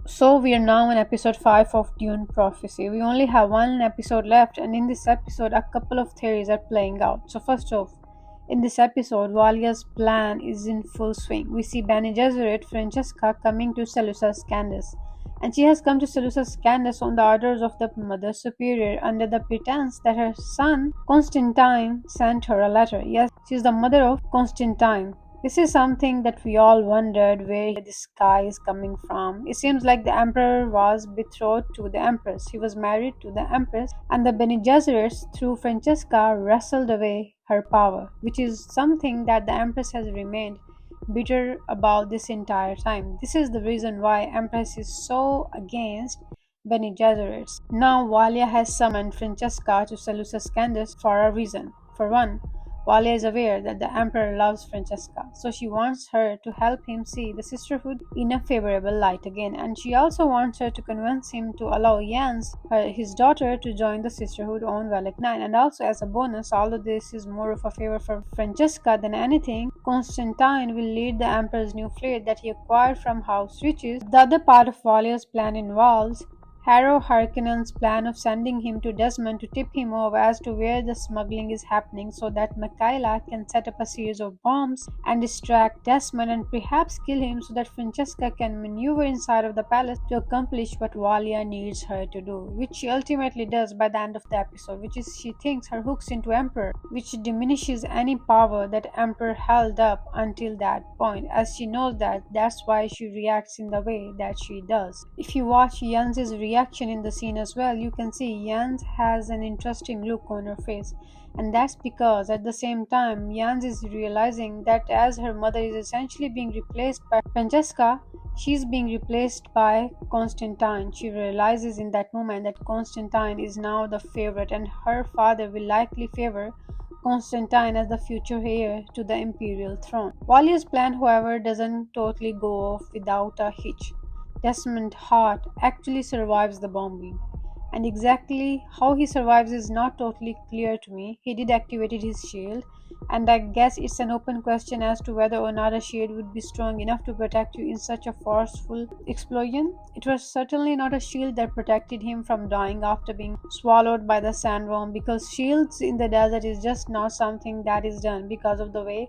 So we are now in episode 5 of Dune Prophecy. We only have one episode left, and in this episode a couple of theories are playing out. So first off, in this episode, Valia's plan is in full swing. We see Bene Gesserit Francesca coming to Salusa Secundus, and she has come to Salusa Secundus on the orders of the Mother Superior under the pretense that her son Constantine sent her a letter. Yes, she is the mother of Constantine. This is something that we all wondered where this guy is coming from. It seems like the emperor was betrothed to the empress. He was married to the empress, and the Bene Gesserits, through Francesca, wrestled away her power, which is something that the empress has remained bitter about this entire time. This is the reason why empress is so against Bene Gesserits. Now Valia has summoned Francesca to Salusa Secundus for a reason. For one, Valia is aware that the Emperor loves Francesca, so she wants her to help him see the sisterhood in a favorable light again, and she also wants her to convince him to allow Jens, his daughter, to join the sisterhood on Valak 9. And also, as a bonus, although this is more of a favor for Francesca than anything, Constantine will lead the Emperor's new fleet that he acquired from House Riches. The other part of Valia's plan involves Harrow Harkonnen's plan of sending him to Desmond to tip him off as to where the smuggling is happening so that Michaela can set up a series of bombs and distract Desmond and perhaps kill him so that Francesca can maneuver inside of the palace to accomplish what Valia needs her to do, which she ultimately does by the end of the episode, which is she thinks her hooks into Emperor, which diminishes any power that Emperor held up until that point, as she knows that that's why she reacts in the way that she does. If you watch Jens's reaction in the scene as well, you can see Jens has an interesting look on her face, and that's because at the same time Jens is realizing that as her mother is essentially being replaced by Francesca, she's being replaced by Constantine. She realizes in that moment that Constantine is now the favorite, and her father will likely favor Constantine as the future heir to the imperial throne. Valia's plan, however, doesn't totally go off without a hitch. Desmond Hart actually survives the bombing, and exactly how he survives is not totally clear to me. He did activate his shield, and I guess it's an open question as to whether or not a shield would be strong enough to protect you in such a forceful explosion. It was certainly not a shield that protected him from dying after being swallowed by the sandworm, because shields in the desert is just not something that is done because of the way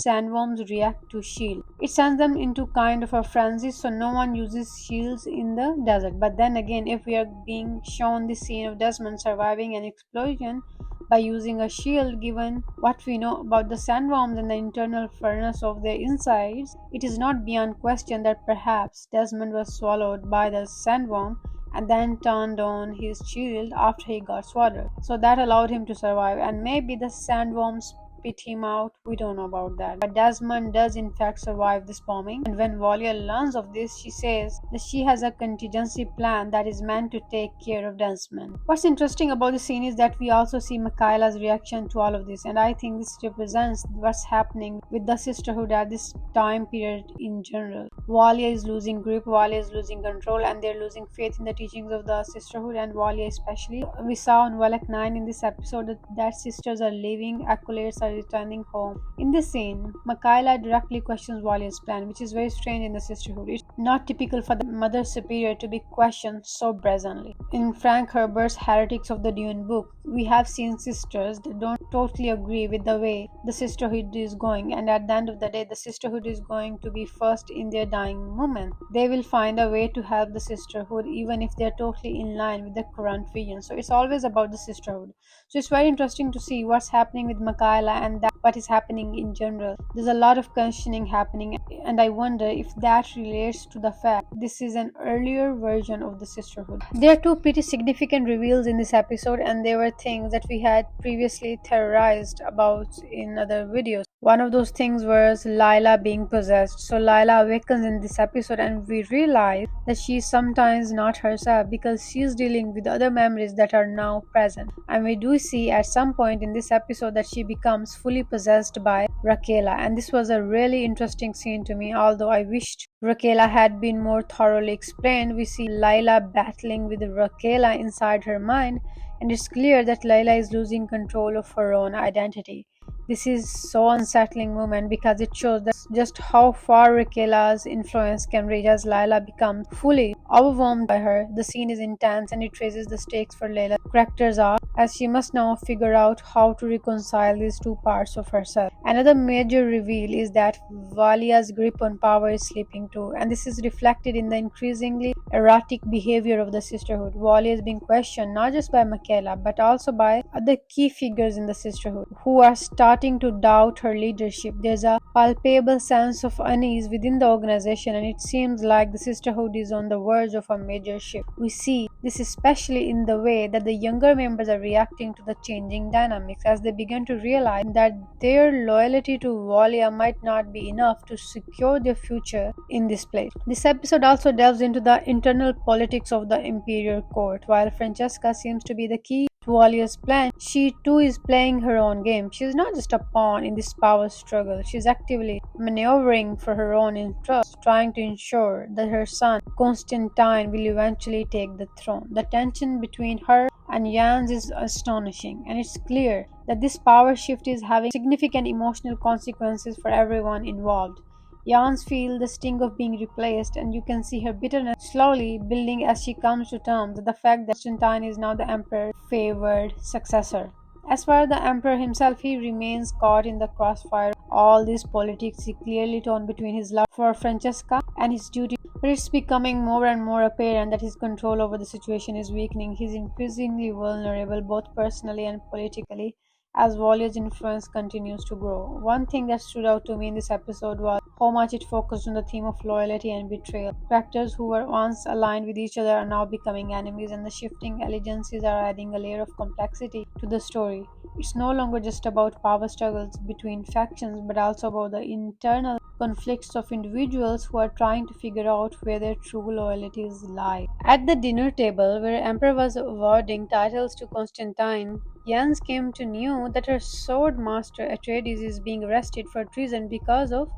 sandworms react to shield. It sends them into kind of a frenzy, so no one uses shields in the desert. But then again, if we are being shown the scene of Desmond surviving an explosion by using a shield, given what we know about the sandworms and the internal furnace of their insides, it is not beyond question that perhaps Desmond was swallowed by the sandworm and then turned on his shield after he got swallowed. So that allowed him to survive, and maybe the sandworms spit him out. We don't know about that. But Desmond does in fact survive this bombing, and when Valia learns of this, she says that she has a contingency plan that is meant to take care of Desmond. What's interesting about the scene is that we also see Michaela's reaction to all of this, and I think this represents what's happening with the sisterhood at this time period in general. Valia is losing grip, Valia is losing control, and they're losing faith in the teachings of the sisterhood, and Valia especially. We saw on Valak 9 in this episode that sisters are leaving, acolytes are returning home. In this scene, Michaela directly questions Valia's plan, which is very strange in the sisterhood. It's not typical for the Mother Superior to be questioned so brazenly. In Frank Herbert's Heretics of the Dune book, we have seen sisters that don't totally agree with the way the sisterhood is going, and at the end of the day, the sisterhood is going to be first in their dying moment. They will find a way to help the sisterhood even if they're totally in line with the current vision. So it's always about the sisterhood. So it's very interesting to see what's happening with Michaela and that what is happening in general. There's a lot of questioning happening, and I wonder if that relates to the fact this is an earlier version of the sisterhood. There are two pretty significant reveals in this episode, and they were things that we had previously theorized about in other videos. One of those things was Lila being possessed. So Lila awakens in this episode, and we realize that she's sometimes not herself because she's dealing with other memories that are now present. And we do see at some point in this episode that she becomes fully possessed by Raquela, and this was a really interesting scene to me, although I wished Raquela had been more thoroughly explained. We see Lila battling with Raquela inside her mind, and it's clear that Lila is losing control of her own identity. This is so unsettling moment because it shows that just how far Raquela's influence can reach as Lila becomes fully overwhelmed by her. The scene is intense and it raises the stakes for Layla's character's arc, as she must now figure out how to reconcile these two parts of herself. Another major reveal is that Valia's grip on power is slipping too, and this is reflected in the increasingly erratic behavior of the sisterhood. Valia is being questioned not just by Michaela but also by other key figures in the sisterhood who are starting to doubt her leadership. There's a palpable sense of unease within the organization, and it seems like the sisterhood is on the verge of a major shift. We see this especially in the way that the younger members are reacting to the changing dynamics, as they begin to realize that their loyalty to Valia might not be enough to secure their future in this place. This episode also delves into the internal politics of the imperial court. While Francesca seems to be the key to Valia's plan, she too is playing her own game. She is not just a pawn in this power struggle. She is actively maneuvering for her own interests, trying to ensure that her son Constantine will eventually take the throne. The tension between her and Jans is astonishing, and it's clear that this power shift is having significant emotional consequences for everyone involved. Jans feels the sting of being replaced, and you can see her bitterness slowly building as she comes to terms with the fact that Constantine is now the Emperor's favored successor. As for the Emperor himself, he remains caught in the crossfire of all this politics. He clearly torn between his love for Francesca and his duty, but it's becoming more and more apparent that his control over the situation is weakening. He's increasingly vulnerable, both personally and politically, as Valia's influence continues to grow. One thing that stood out to me in this episode was how much it focused on the theme of loyalty and betrayal. Characters who were once aligned with each other are now becoming enemies, and the shifting allegiances are adding a layer of complexity to the story. It's no longer just about power struggles between factions, but also about the internal conflicts of individuals who are trying to figure out where their true loyalties lie. At the dinner table, where Emperor was awarding titles to Constantine, Jans came to know that her sword master Atreides is being arrested for treason because of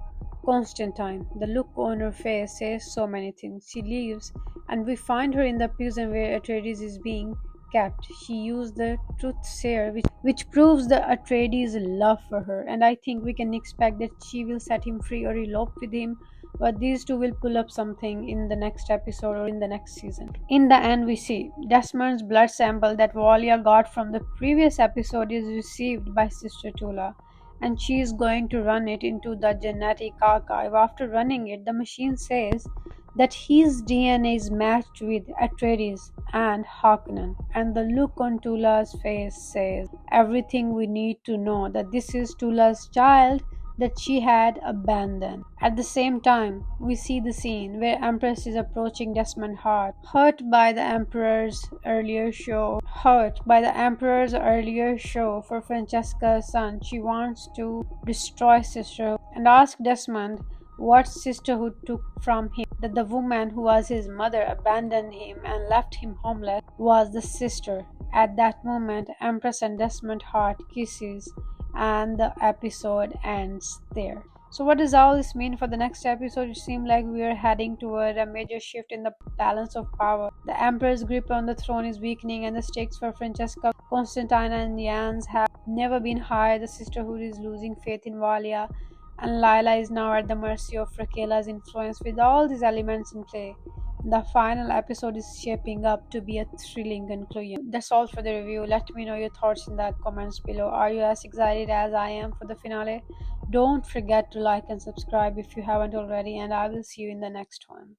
Constantine. The look on her face says so many things. She leaves, and we find her in the prison where Atreides is being kept. She used the truth seer, which proves the Atreides' love for her, and I think we can expect that she will set him free or elope with him, but these two will pull up something in the next episode or in the next season. In the end, we see Desmond's blood sample that Valia got from the previous episode is received by Sister Tula, and she is going to run it into the genetic archive. After running it, the machine says that his DNA is matched with Atreides and Harkonnen, and the look on Tula's face says everything we need to know, that this is Tula's child that she had abandoned. At the same time, we see the scene where Empress is approaching Desmond hurt by the Emperor's earlier show for Francesca's son. She wants to destroy sisterhood and ask Desmond what sisterhood took from him, that the woman who was his mother abandoned him and left him homeless was the sister. At that moment, Empress and Desmond heart kisses, and the episode ends there. So what does all this mean for the next episode? It seems like we are heading toward a major shift in the balance of power. The Emperor's grip on the throne is weakening, and the stakes for Francesca, Constantine, and Jans have never been higher. The sisterhood is losing faith in Valia, and Lila is now at the mercy of Raquela's influence. With all these elements in play, the final episode is shaping up to be a thrilling conclusion. That's all for the review. Let me know your thoughts in the comments below. Are you as excited as I am for the finale? Don't forget to like and subscribe if you haven't already, and I will see you in the next one.